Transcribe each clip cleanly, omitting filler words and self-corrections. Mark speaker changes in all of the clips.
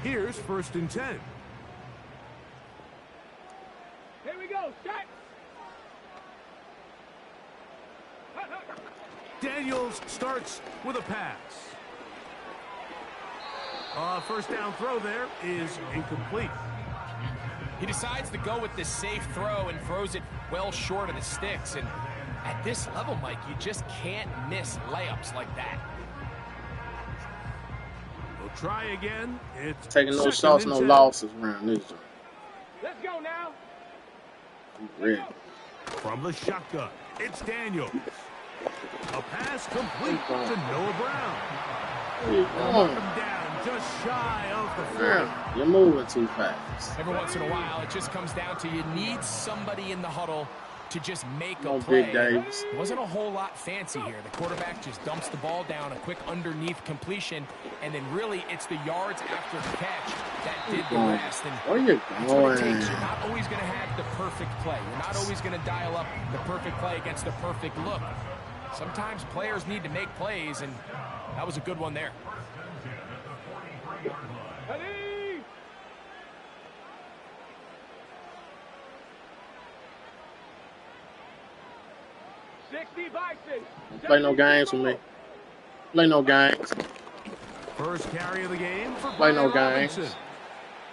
Speaker 1: Here's 1st and 10.
Speaker 2: Here we go. Shot.
Speaker 1: Daniels starts with a pass. 1st down throw there is incomplete.
Speaker 3: He decides to go with this safe throw and throws it well short of the sticks. And at this level, Mike, you just can't miss layups like that.
Speaker 1: We'll try again. It's
Speaker 4: taking no shots, no losses around this joint.
Speaker 2: Let's go now.
Speaker 4: Ready.
Speaker 1: From the shotgun, it's Daniels. A pass complete to Noah Brown. Knock him down just shy of the 40.
Speaker 4: You're moving too fast.
Speaker 3: Every once in a while, it just comes down to you need somebody in the huddle to just make a
Speaker 4: No
Speaker 3: play.
Speaker 4: big days.
Speaker 3: It wasn't a whole lot fancy here. The quarterback just dumps the ball down, a quick underneath completion, and then really it's the yards after the catch that did the rest. And
Speaker 4: where you
Speaker 3: that's what it
Speaker 4: going?
Speaker 3: takes. You're not always going to have the perfect play. You're not always going to dial up the perfect play against the perfect look. Sometimes players need to make plays, and that was a good one there.
Speaker 4: Play no games with me. Play no games.
Speaker 1: First carry of the game for
Speaker 4: Play no
Speaker 1: Brian
Speaker 4: games.
Speaker 1: Robinson.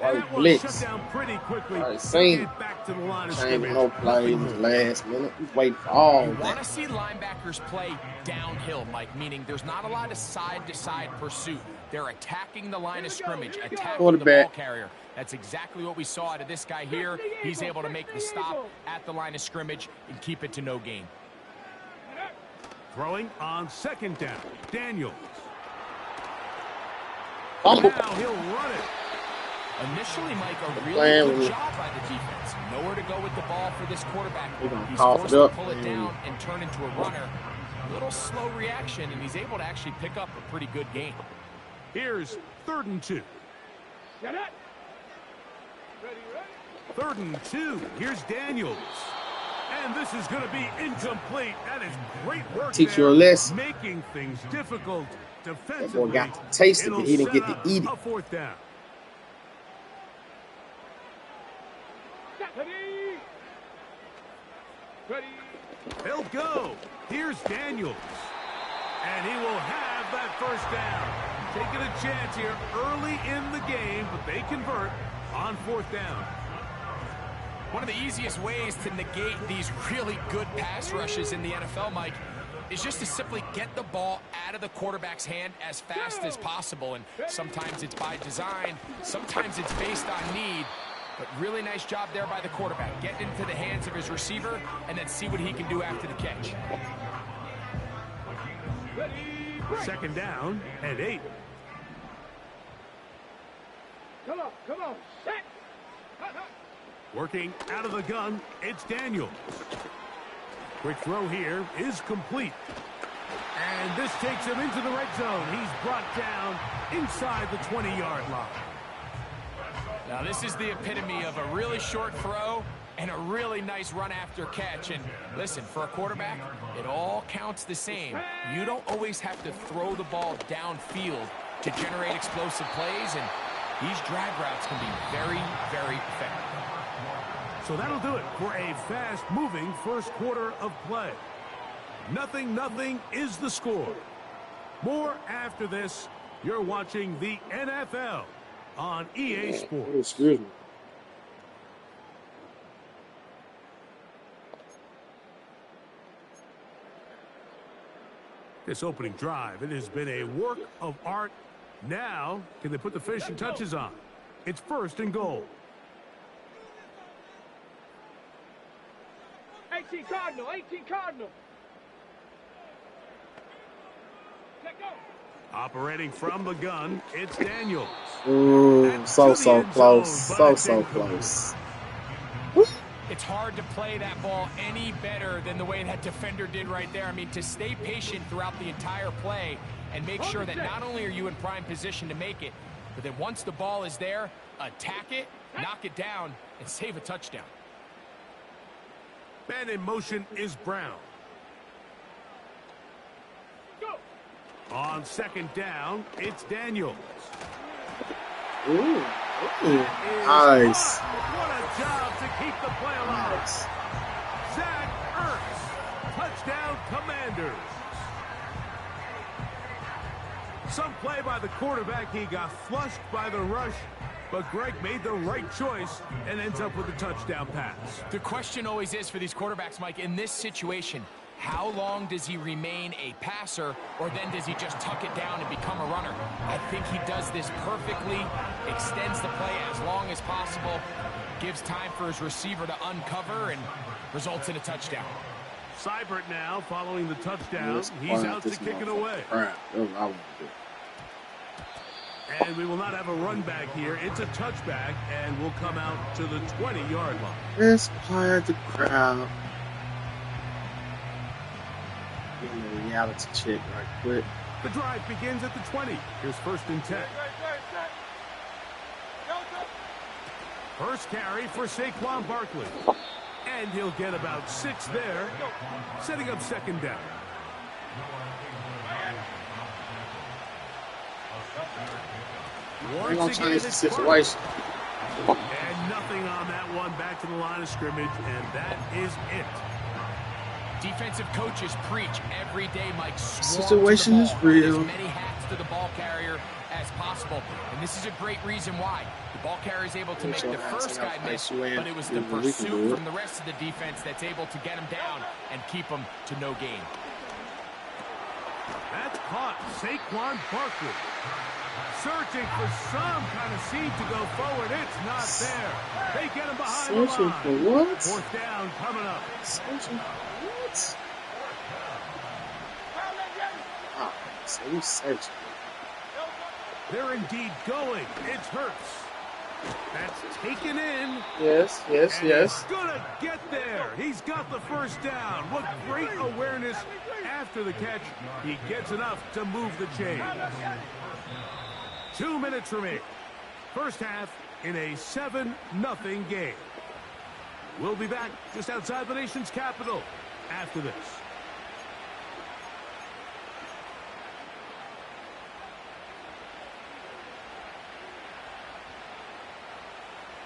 Speaker 4: Right,
Speaker 1: And that one
Speaker 4: blitz.
Speaker 1: shut down pretty quickly.
Speaker 4: Right, same.
Speaker 1: Get back to the line of
Speaker 4: Change
Speaker 1: scrimmage.
Speaker 4: no plays in the last minute. We wait for all
Speaker 3: You want
Speaker 4: that.
Speaker 3: to see linebackers play downhill, Mike, meaning there's not a lot of side-to-side pursuit. They're attacking the line of scrimmage, attacking the ball carrier. That's exactly what we saw out of this guy here. He's able to make the stop at the line of scrimmage and keep it to no gain.
Speaker 1: Throwing on 2nd down. Daniels.
Speaker 4: Fumble.
Speaker 1: Now he'll run it.
Speaker 3: Initially, Mike, a
Speaker 4: Playing
Speaker 3: really good
Speaker 4: with-
Speaker 3: job by the defense. Nowhere to go with the ball for this quarterback.
Speaker 4: They're gonna
Speaker 3: He's
Speaker 4: cough
Speaker 3: forced
Speaker 4: it
Speaker 3: to
Speaker 4: up
Speaker 3: pull it
Speaker 4: and-
Speaker 3: down and turn into a runner. A little slow reaction, and he's able to actually pick up a pretty good gain.
Speaker 1: Here's 3rd and 2. 3rd and 2. Here's Daniels. And this is going to be incomplete. That is great work.
Speaker 4: Teach
Speaker 1: there,
Speaker 4: you a lesson.
Speaker 1: making things difficult
Speaker 4: That
Speaker 1: defensively.
Speaker 4: boy got to taste it,
Speaker 1: It'll
Speaker 4: but he didn't
Speaker 1: set
Speaker 4: get to
Speaker 1: up
Speaker 4: eat it.
Speaker 1: A 4th down. He'll go. Here's Daniels. And he will have that 1st down. Taking a chance here early in the game, but they convert on 4th down.
Speaker 3: One of the easiest ways to negate these really good pass rushes in the NFL, Mike, is just to simply get the ball out of the quarterback's hand as fast as possible. And sometimes it's by design, sometimes it's based on need. But really nice job there by the quarterback. Get into the hands of his receiver and then see what he can do after the catch.
Speaker 1: 2nd down and 8.
Speaker 2: Come on, set.
Speaker 1: Working out of the gun, it's Daniels. Quick throw here is complete. And this takes him into the red zone. He's brought down inside the 20-yard line.
Speaker 3: Now this is the epitome of a really short throw and a really nice run after catch. And listen, for a quarterback, it all counts the same. You don't always have to throw the ball downfield to generate explosive plays, and these drag routes can be very, very effective.
Speaker 1: So that'll do it for a fast-moving first quarter of play. 0-0 is the score. More after this. You're watching the NFL on EA Sports.
Speaker 4: Excuse me.
Speaker 1: This opening drive, it has been a work of art. Now, can they put the finishing touches on? It's 1st and goal.
Speaker 2: 18 Cardinal. Let go.
Speaker 1: Operating from the gun, it's Daniels.
Speaker 4: Ooh, so close. So close.
Speaker 3: It's hard to play that ball any better than the way that defender did right there. I mean, to stay patient throughout the entire play and make sure that not only are you in prime position to make it, but then once the ball is there, attack it, knock it down, and save a touchdown.
Speaker 1: Man in motion is Brown. On 2nd down, it's Daniels.
Speaker 4: Ooh. Nice.
Speaker 1: What a job to keep the play alive.
Speaker 4: Nice.
Speaker 1: Zach Ertz. Touchdown, Commanders. Some play by the quarterback. He got flushed by the rush, but Greg made the right choice and ends up with a touchdown pass.
Speaker 3: The question always is for these quarterbacks, Mike, in this situation, how long does he remain a passer, or then does he just tuck it down and become a runner? I think he does this perfectly, extends the play as long as possible, gives time for his receiver to uncover, and results in a touchdown.
Speaker 1: Seibert now following the touchdown. He's out to kick it away.
Speaker 4: Crap. That's what I want to do.
Speaker 1: And we will not have a run back here. It's a touchback, and we'll come out to the 20-yard line.
Speaker 4: Let's quiet the crowd. Give me a reality check right quick.
Speaker 1: The drive begins at the 20. Here's 1st and 10. First carry for Saquon Barkley. And he'll get about 6 there, setting up 2nd down.
Speaker 4: We're going to change the situation.
Speaker 1: And nothing on that one. Back to the line of scrimmage, and that is it.
Speaker 3: Defensive coaches preach every day, Mike.
Speaker 4: Situation is real.
Speaker 3: As many hats to the ball carrier as possible. And this is a great reason why. The ball carrier is able to make the first guy miss, but it was the pursuit from the rest of the defense that's able to get him down and keep him to no gain.
Speaker 1: That's caught. Saquon Barkley. Searching for some kind of seed to go forward. It's not there. They get him behind the line.
Speaker 4: Searching for what?
Speaker 1: 4th down coming up.
Speaker 4: Searching for what? Ah, so you searching.
Speaker 1: They're indeed going. It's Hurts. That's taken in.
Speaker 4: Yes.
Speaker 1: He's gonna get there. He's got the 1st down. What great awareness after the catch. He gets enough to move the chains. 2 minutes remaining. First half in a 7-0 game. We'll be back just outside the nation's capital after this.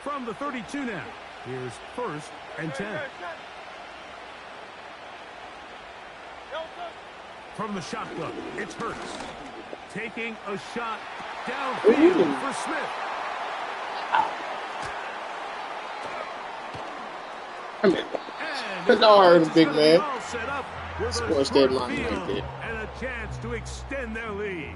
Speaker 1: From the 32 now, here's 1st and 10. From the shotgun, it's Hurts. Taking a shot downfield for Smith.
Speaker 4: Come here. That's not hurt, big man. Score that line right there.
Speaker 1: And a chance to extend their lead.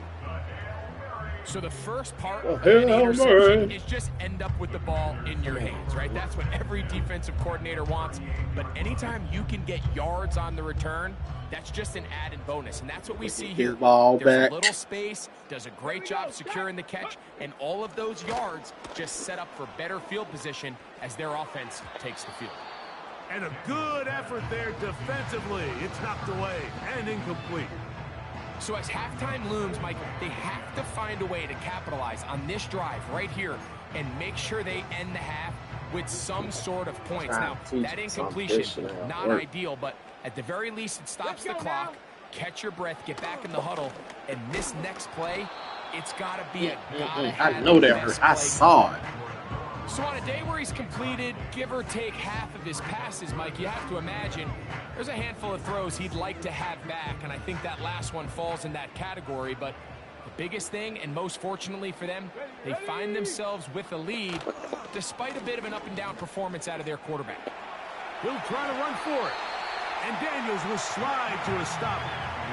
Speaker 3: So the first part of an interception is just end up with the ball in your hands, right? That's what every defensive coordinator wants. But anytime you can get yards on the return, that's just an added bonus. And that's what we see here. There's a little space, does a great job securing the catch, and all of those yards just set up for better field position as their offense takes the field.
Speaker 1: And a good effort there defensively. It's knocked away and incomplete.
Speaker 3: So as halftime looms, Mike, they have to find a way to capitalize on this drive right here and make sure they end the half with some sort of points. Now, that incompletion, not ideal, but at the very least, it stops the clock. Catch your breath, get back in the huddle, and this next play, it's got to be a
Speaker 4: I know that hurt. I saw it.
Speaker 3: So on a day where he's completed, give or take half of his passes, Mike, you have to imagine there's a handful of throws he'd like to have back, and I think that last one falls in that category. But the biggest thing, and most fortunately for them, they find themselves with a lead despite a bit of an up-and-down performance out of their quarterback.
Speaker 1: He'll try to run for it, and Daniels will slide to a stop.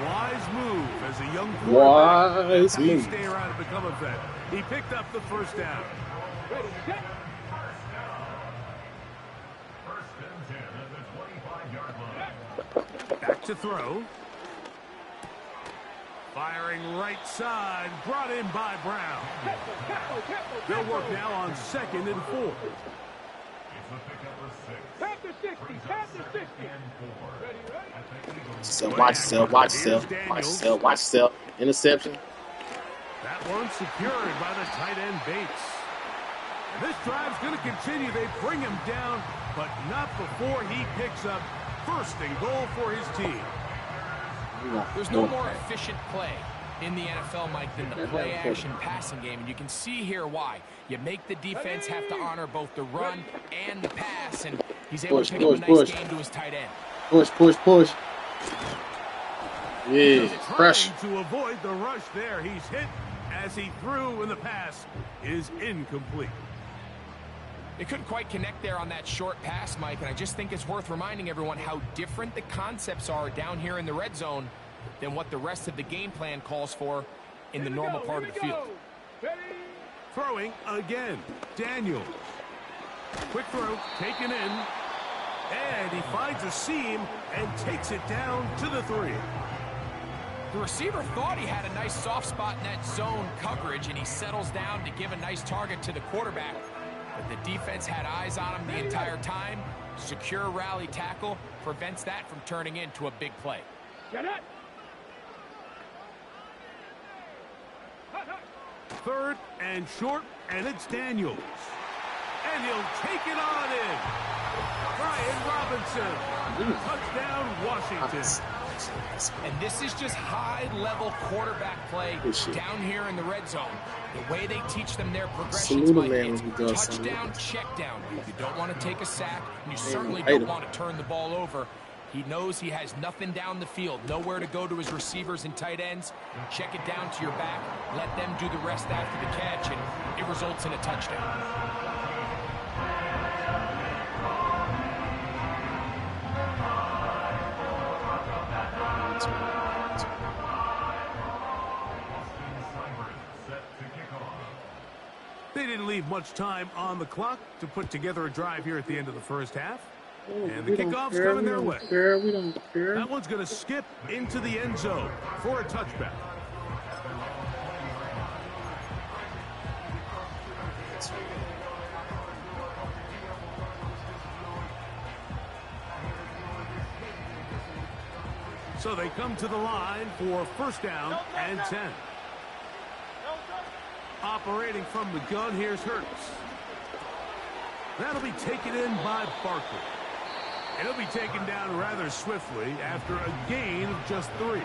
Speaker 1: Wise move as a young quarterback.
Speaker 4: Wise move.
Speaker 1: Stay around and become a vet. He picked up the 1st down.
Speaker 2: Ready, set.
Speaker 1: Back to throw. Firing right side. Brought in by Brown. They'll work now on 2nd and 4.
Speaker 2: Tap the 60. Tap the 60. Ready, ready.
Speaker 4: Watch yourself. Interception.
Speaker 1: That one secured by the tight end Bates. This drive's going to continue. They bring him down, but not before he picks up 1st and goal for his team.
Speaker 3: There's no more efficient play in the NFL, Mike, than the play-action passing game, and you can see here why. You make the defense have to honor both the run and the pass, and he's able to pick up a nice game to his tight end.
Speaker 4: Push. Yeah, pressure.
Speaker 1: To avoid the rush there, he's hit as he threw, and the pass is incomplete.
Speaker 3: They couldn't quite connect there on that short pass, Mike, and I just think it's worth reminding everyone how different the concepts are down here in the red zone than what the rest of the game plan calls for in the normal part of the field.
Speaker 1: Throwing again, Daniels. Quick throw, taken in, and he finds a seam and takes it down to the 3.
Speaker 3: The receiver thought he had a nice soft spot in that zone coverage, and he settles down to give a nice target to the quarterback. But the defense had eyes on him the entire time. Secure rally tackle prevents that from turning into a big play.
Speaker 1: Get it. 3rd and short, and it's Daniels. And he'll take it on in. Brian Robinson. Touchdown, Washington.
Speaker 3: And this is just high-level quarterback play down here in the red zone. The way they teach them their progressions, it's touchdown, check down. You don't want to take a sack, and you certainly don't want to turn the ball over. He knows he has nothing down the field, nowhere to go to his receivers and tight ends. Check it down to your back, let them do the rest after the catch, and it results in a touchdown.
Speaker 1: They didn't leave much time on the clock to put together a drive here at the end of the first half. And the kickoff's coming their way.
Speaker 4: We don't care.
Speaker 1: That one's going to skip into the end zone for a touchback. So they come to the line for 1st down and 10. Operating from the gun, here's Hurts. That'll be taken in by Barkley. And he'll be taken down rather swiftly after a gain of just 3.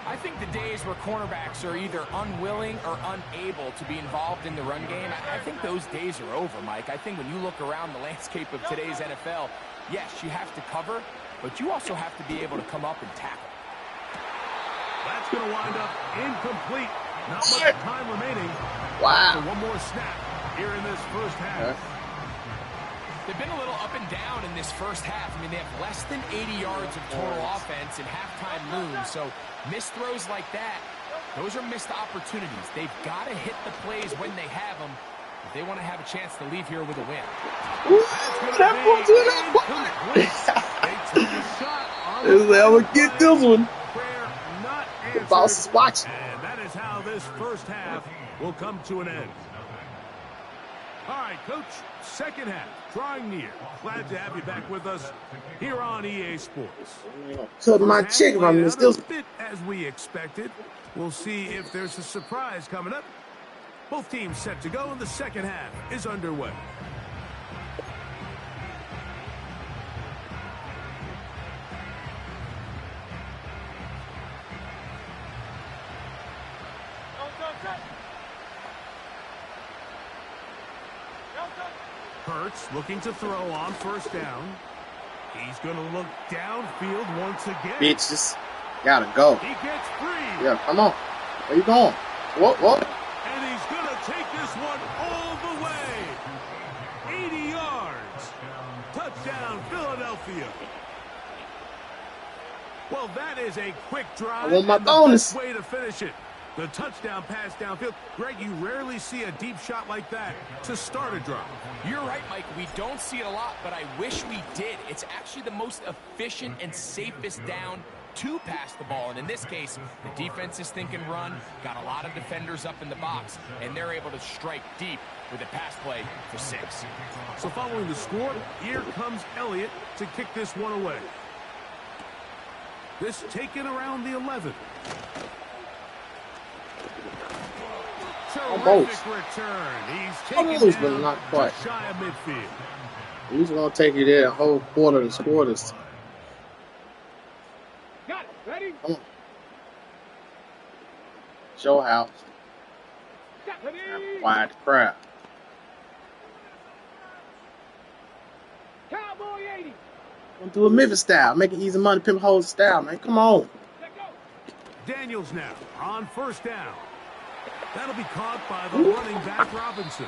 Speaker 3: I think the days where cornerbacks are either unwilling or unable to be involved in the run game, I think those days are over, Mike. I think when you look around the landscape of today's NFL, yes, you have to cover, but you also have to be able to come up and tackle.
Speaker 1: That's going to wind up incomplete. Not much time remaining.
Speaker 4: Wow.
Speaker 1: So one more snap here in this first half.
Speaker 3: They've been a little up and down in this first half. I mean, they have less than 80 yards of total offense and halftime looms. So missed throws like that, those are missed opportunities. They've got to hit the plays when they have them if they want to have a chance to leave here with a win.
Speaker 4: I'm going to get this one. The boss is watching.
Speaker 1: And that is how this first half will come to an end. All right, Coach, second half, drawing near. Glad to have you back with us here on EA Sports.
Speaker 4: Cut my chick from this.
Speaker 1: A bit as we expected. We'll see if there's a surprise coming up. Both teams set to go, and the second half is underway. Hurts looking to throw on 1st down. He's going to look downfield once again.
Speaker 4: Bitches. Gotta go.
Speaker 1: He gets free.
Speaker 4: Yeah, come on. Where you going? What?
Speaker 1: And he's going to take this one all the way. 80 yards. Touchdown, Philadelphia. Well, that is a quick drive.
Speaker 4: I want my bonus.
Speaker 1: Way to finish it. The touchdown pass downfield. Greg, you rarely see a deep shot like that to start a drive.
Speaker 3: You're right, Mike. We don't see it a lot, but I wish we did. It's actually the most efficient and safest down to pass the ball. And in this case, the defense is thinking run, got a lot of defenders up in the box, and they're able to strike deep with a pass play for 6.
Speaker 1: So following the score, here comes Elliott to kick this one away. This taken around the 11.
Speaker 4: Almost.
Speaker 1: Return. He's
Speaker 4: Almost, but not quite.
Speaker 1: Shy of midfield.
Speaker 4: He's going to take you there a whole quarter to score this.
Speaker 1: Got it. Ready?
Speaker 4: Come on. It's your house. Quiet the crowd.
Speaker 2: Cowboy 80.
Speaker 4: Don't do a Memphis style. Make it easy money, pimp hoes style, man. Come on.
Speaker 1: Daniels now on first down. That'll be caught by the running back Robinson.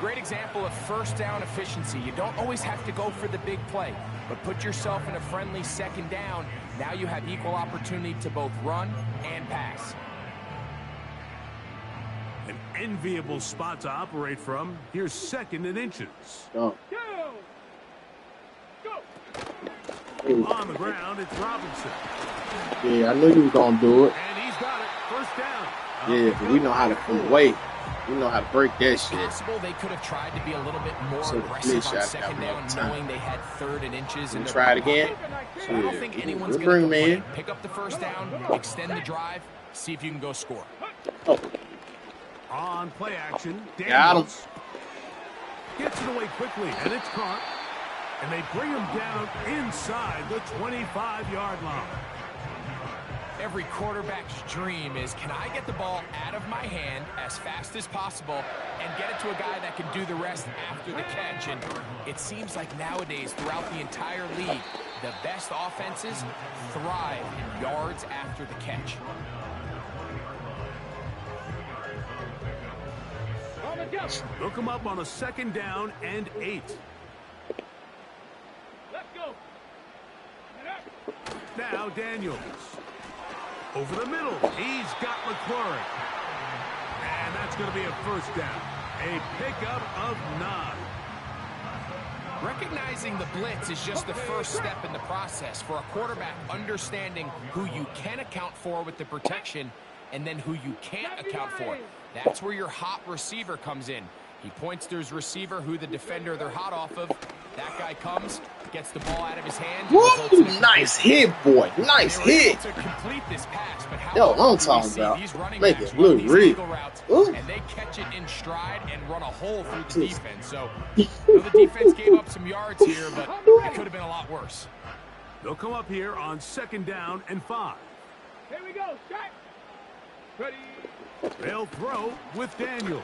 Speaker 3: Great example of first down efficiency. You don't always have to go for the big play, but put yourself in a friendly second down. Now you have equal opportunity to both run and pass.
Speaker 1: An enviable spot to operate from. Here's second and inches.
Speaker 4: Go.
Speaker 1: On the ground, it's Robinson.
Speaker 4: Yeah, I knew you was going to do it.
Speaker 1: And he's got it. First down.
Speaker 4: Yeah, but we know how to come away. We know how to break that shit.
Speaker 3: Possible they could have tried to be a little bit more aggressive on second down, knowing they had third and inches in their
Speaker 4: try it again.
Speaker 3: So I don't think anyone's going to complain. Pick up the first down, extend the drive, see if you can go score.
Speaker 4: Oh.
Speaker 1: On play action,
Speaker 4: Got him.
Speaker 1: Daniels gets it away quickly, and it's caught. And they bring him down inside the 25-yard line.
Speaker 3: Every quarterback's dream is, can I get the ball out of my hand as fast as possible and get it to a guy that can do the rest after the catch? And it seems like nowadays, throughout the entire league, the best offenses thrive in yards after the catch.
Speaker 1: Look him up on a second down and 8.
Speaker 2: Let's go.
Speaker 1: Now Daniels. Over the middle. He's got McClaurin. And that's going to be a first down. A pickup of 9.
Speaker 3: Recognizing the blitz is just the first step in the process for a quarterback, understanding who you can account for with the protection and then who you can't account for. That's where your hot receiver comes in. He points to his receiver, who the defender they're hot off of. That guy comes, gets the ball out of his hand.
Speaker 4: Woo! Nice hit, boy. Nice hit.
Speaker 3: To complete this pass, but how
Speaker 4: Yo, I'm talking about. Make it look real.
Speaker 3: And they catch it in stride and run a hole through the defense. So the defense gave up some yards here, but it could have been a lot worse.
Speaker 1: They'll come up here on second down and 5.
Speaker 2: Here we go. Strike. Ready.
Speaker 1: They'll throw with Daniels.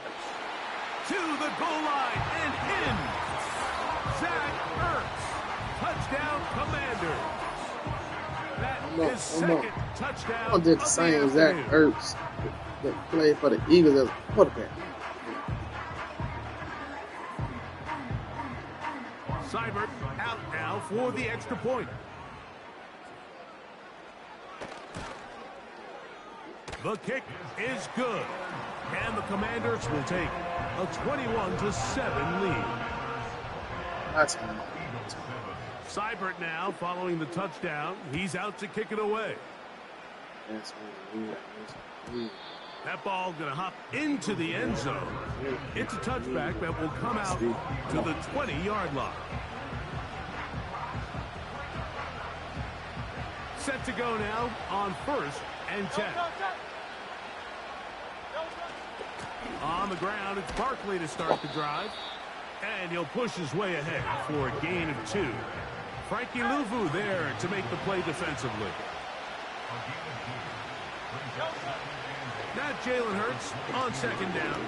Speaker 1: To the goal line and in. Zach Ertz. Touchdown, Commanders. That is second touchdown.
Speaker 4: I did the same as Zach Ertz that played for the Eagles as a quarterback.
Speaker 1: Seibert out now for the extra point. The kick is good. And the Commanders will take a 21-7 lead.
Speaker 4: That's
Speaker 1: Seibert now following the touchdown. He's out to kick it away. That ball going to hop into the end zone. It's a touchback that will come out to the 20-yard line. Set to go now on first and 10. On the ground, it's Barkley to start the drive. And he'll push his way ahead for a gain of 2. Frankie Louvu there to make the play defensively. Now Jalen Hurts on second down.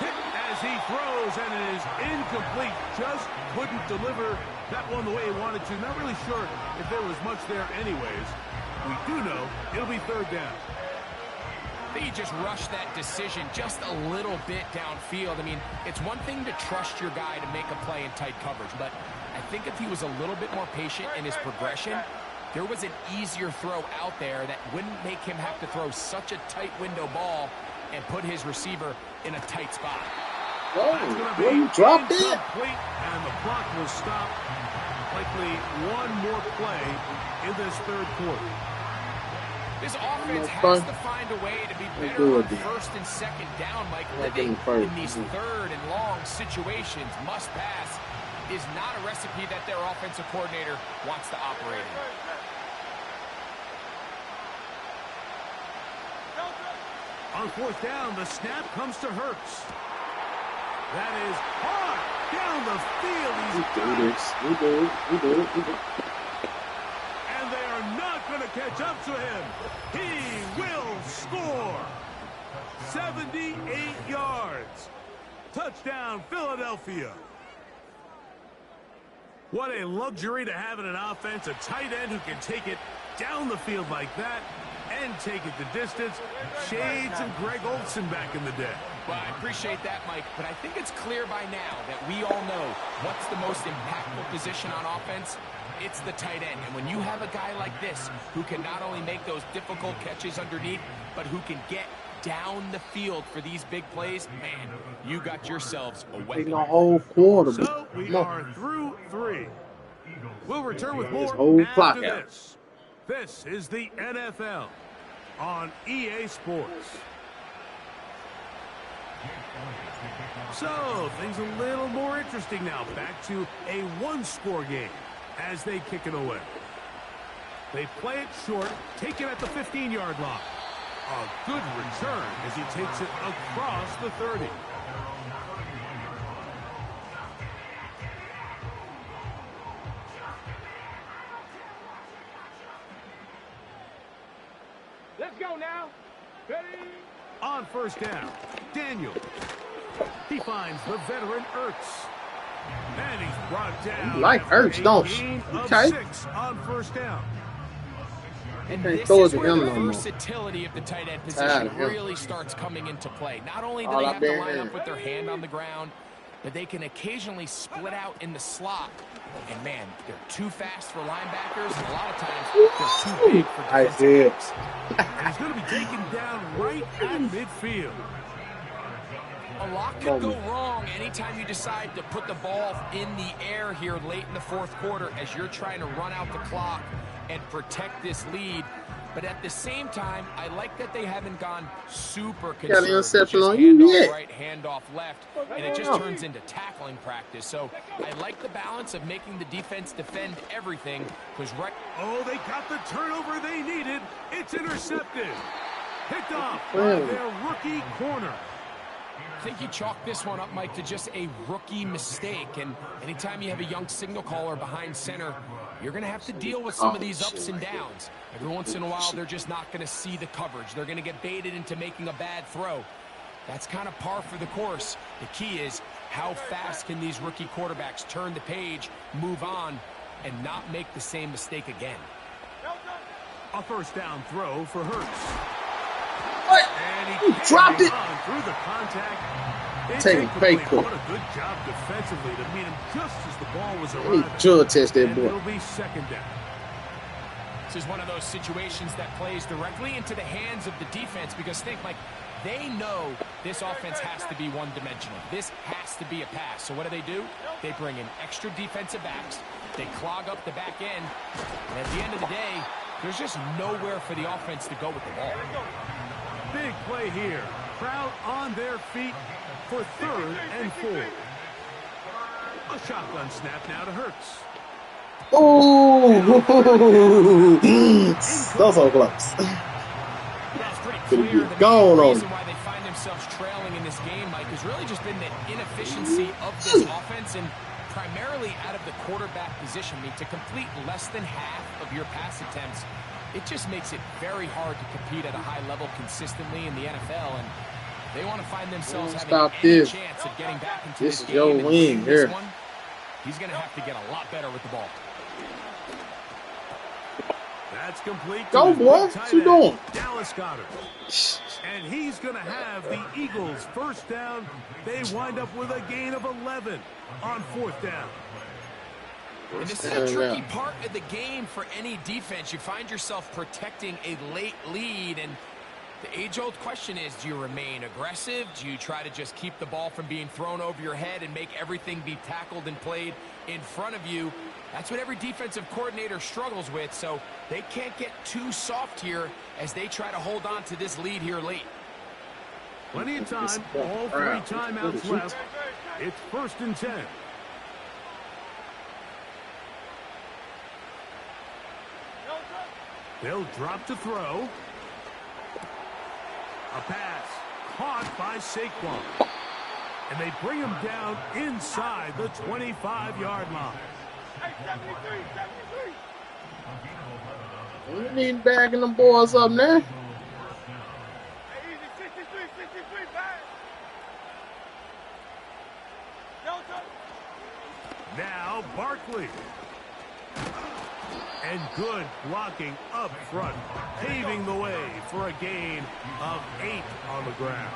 Speaker 1: Hit as he throws, and it is incomplete. Just couldn't deliver that one the way he wanted to. Not really sure if there was much there anyways. We do know it'll be third down.
Speaker 3: I think he just rushed that decision just a little bit downfield. I mean, it's one thing to trust your guy to make a play in tight coverage, but I think if he was a little bit more patient in his progression, there was an easier throw out there that wouldn't make him have to throw such a tight window ball and put his receiver in a tight spot.
Speaker 4: Oh, you dropped it.
Speaker 1: And the clock will stop. Likely one more play in this third quarter.
Speaker 3: This offense has to find a way to be better on first and second down, Mike. Living in these third and long situations, must pass, is not a recipe that their offensive coordinator wants to operate in.
Speaker 1: On fourth down, the snap comes to Hurts. That is hard down the field.
Speaker 4: We do it.
Speaker 1: And they are not going to catch up to him. He will 78 yards. Touchdown, Philadelphia. What a luxury to have in an offense, a tight end who can take it down the field like that and take it the distance. Shades of Greg Olsen back in the day.
Speaker 3: Well, I appreciate that, Mike, but I think it's clear by now that we all know what's the most impactful position on offense. It's the tight end. And when you have a guy like this who can not only make those difficult catches underneath, but who can get down the field for these big plays, man, you got yourselves a weapon.
Speaker 4: The whole quarter.
Speaker 1: So we are through 3. We'll return with more
Speaker 4: clock
Speaker 1: after
Speaker 4: out.
Speaker 1: this. This is the NFL on EA Sports. So things a little more interesting now. Back to a one-score game as they kick it away. They play it short, take it at the 15-yard line. A good return as he takes it across the 30.
Speaker 2: Let's go now. Ready?
Speaker 1: On first down, Daniel. He finds the veteran Ertz. And he's brought down.
Speaker 4: You like Ertz, don't you?
Speaker 1: Gain of
Speaker 4: Okay.
Speaker 1: 6 on first down.
Speaker 3: And
Speaker 4: can't
Speaker 3: this
Speaker 4: throw it
Speaker 3: is
Speaker 4: to
Speaker 3: where
Speaker 4: him
Speaker 3: the
Speaker 4: no more.
Speaker 3: versatility of the tight end
Speaker 4: Tired
Speaker 3: position
Speaker 4: of him.
Speaker 3: really starts coming into play. Not only do
Speaker 4: All
Speaker 3: they
Speaker 4: up
Speaker 3: have to
Speaker 4: there.
Speaker 3: line up with their hand on the ground, but they can occasionally split out in the slot. And, man, they're too fast for linebackers, and a lot of times they're too big for
Speaker 4: I
Speaker 3: defensive
Speaker 4: did.
Speaker 3: backs.
Speaker 1: And he's going to be taken down right at midfield.
Speaker 3: A lot could go wrong anytime you decide to put the ball in the air here late in the fourth quarter as you're trying to run out the clock and protect this lead. But at the same time, I like that they haven't gone super
Speaker 4: Got an
Speaker 3: conservative.
Speaker 4: interception
Speaker 3: Just
Speaker 4: on you
Speaker 3: handoff
Speaker 4: yet.
Speaker 3: right, handoff left, and it just turns into tackling practice. So I like the balance of making the defense defend everything, because right...
Speaker 1: Oh, they got the turnover they needed. It's intercepted. Picked off by
Speaker 4: Really?
Speaker 1: their rookie corner.
Speaker 3: I think you chalk this one up, Mike, to just a rookie mistake. And anytime you have a young signal caller behind center, you're going to have to deal with some of these ups and downs. Every once in a while, they're just not going to see the coverage. They're going to get baited into making a bad throw. That's kind of par for the course. The key is how fast can these rookie quarterbacks turn the page, move on, and not make the same mistake again.
Speaker 1: A first down throw for Hurts.
Speaker 4: What?
Speaker 1: And
Speaker 4: You dropped it.
Speaker 1: on through the contact. It's
Speaker 4: Taking
Speaker 1: incomplete.
Speaker 4: fake quick.
Speaker 1: What a good job defensively to meet him just as the ball was
Speaker 4: I
Speaker 1: arriving.
Speaker 4: need to test that
Speaker 1: And
Speaker 4: boy.
Speaker 1: it'll be second down.
Speaker 3: This is one of those situations that plays directly into the hands of the defense, because think, like, they know this offense has to be one-dimensional. This has to be a pass. So what do? They bring in extra defensive backs. They clog up the back end. And at the end of the day, there's just nowhere for the offense to go with the ball.
Speaker 1: Big play here. Crowd on their feet for 3rd and 4. A shotgun snap now to Hurts.
Speaker 4: Oh, so close.
Speaker 3: That's pretty
Speaker 4: Could've
Speaker 3: clear.
Speaker 4: been
Speaker 3: The
Speaker 4: gone
Speaker 3: main
Speaker 4: on
Speaker 3: reason
Speaker 4: it.
Speaker 3: why they find themselves trailing in this game, Mike, has really just been the inefficiency of this offense, and primarily out of the quarterback position. I mean, to complete less than half of your pass attempts, it just makes it very hard to compete at a high level consistently in the NFL, and they want to find themselves having
Speaker 4: Stop
Speaker 3: any
Speaker 4: this.
Speaker 3: chance of getting back into
Speaker 4: This
Speaker 3: this
Speaker 4: is
Speaker 3: game
Speaker 4: your
Speaker 3: and
Speaker 4: win
Speaker 3: winning this
Speaker 4: here.
Speaker 3: one. He's going to have to get a lot better with the ball.
Speaker 1: That's complete.
Speaker 4: Go,
Speaker 1: to his
Speaker 4: boy.
Speaker 1: big tight
Speaker 4: What you
Speaker 1: end,
Speaker 4: doing?
Speaker 1: Dallas Goedert. And he's going to have the Eagles first down. They wind up with a gain of 11 on 4th down.
Speaker 3: And this is a tricky part of the game for any defense. You find yourself protecting a late lead, and the age-old question is, do you remain aggressive? Do you try to just keep the ball from being thrown over your head and make everything be tackled and played in front of you? That's what every defensive coordinator struggles with, so they can't get too soft here as they try to hold on to this lead here late.
Speaker 1: Plenty of time. All 3 timeouts left. It's 1st and 10. They'll drop to throw. A pass caught by Saquon. And they bring him down inside the 25-yard line.
Speaker 4: You need bagging them boys up now.
Speaker 1: Now Barkley. And good blocking up front, paving the way for a gain of 8 on the ground.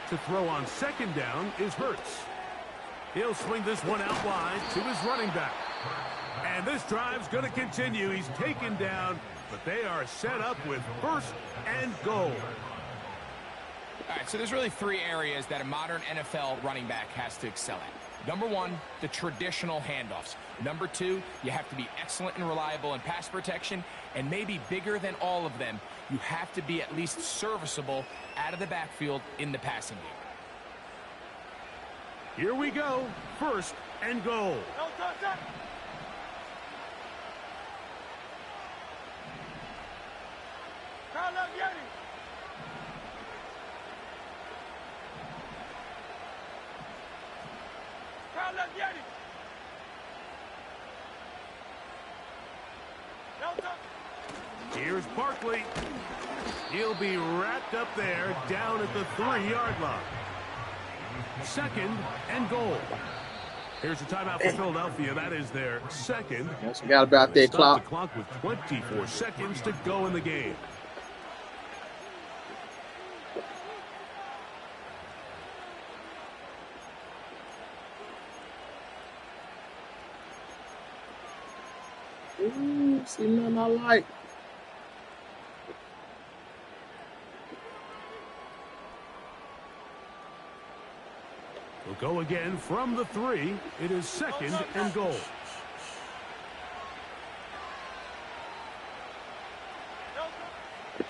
Speaker 1: To throw on second down is Hurts. He'll swing this one out wide to his running back. And this drive's going to continue. He's taken down, but they are set up with first and goal.
Speaker 3: All right, so there's really 3 areas that a modern NFL running back has to excel at. Number 1, the traditional handoffs. Number 2, you have to be excellent and reliable in pass protection. And maybe bigger than all of them, you have to be at least serviceable out of the backfield in the passing game.
Speaker 1: Here we go. First and goal. Here's Barkley. He'll be wrapped up there down at the 3-yard line. Second and goal. Here's a timeout for Philadelphia. That is their second.
Speaker 4: Forgot about that clock.
Speaker 1: The clock with 24 seconds to go in the game.
Speaker 4: Ooh, see nothing I like.
Speaker 1: We'll go again from the 3. It is second and goal.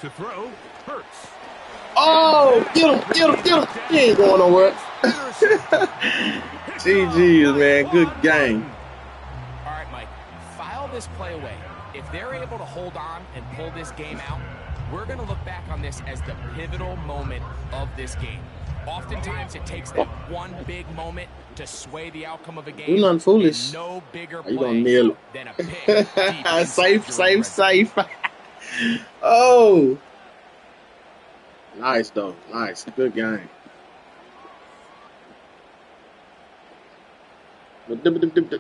Speaker 1: To throw, Hurts.
Speaker 4: Oh, get him. He ain't going nowhere. GG's, man. Good game.
Speaker 3: All right, Mike, file this play away. If they're able to hold on and pull this game out, we're going to look back on this as the pivotal moment of this game. Oftentimes, it takes that one big moment to sway the outcome of a game.
Speaker 4: Do nothing foolish.
Speaker 3: No bigger
Speaker 4: You
Speaker 3: play
Speaker 4: gonna nail it.
Speaker 3: than a pick.
Speaker 4: Safe. Oh. Nice, though. Nice. Good game. But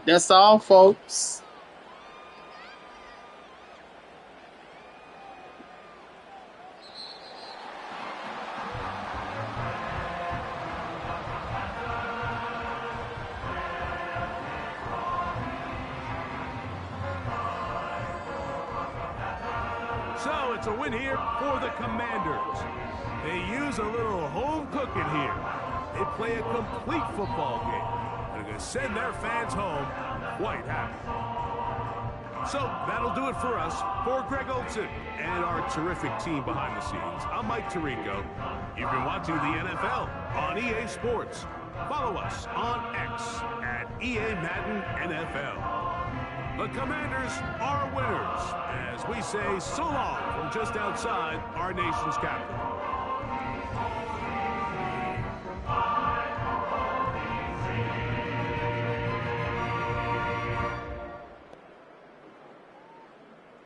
Speaker 4: that's all, folks.
Speaker 1: So it's a win here for the Commanders. They use a little home cooking here. They play a complete football game. And are going to send their fans home quite happy. So that'll do it for us. For Greg Olson and our terrific team behind the scenes, I'm Mike Tirico. You've been watching the NFL on EA Sports. Follow us on X at EA Madden NFL. The Commanders are winners, as we say so long from just outside our nation's capital.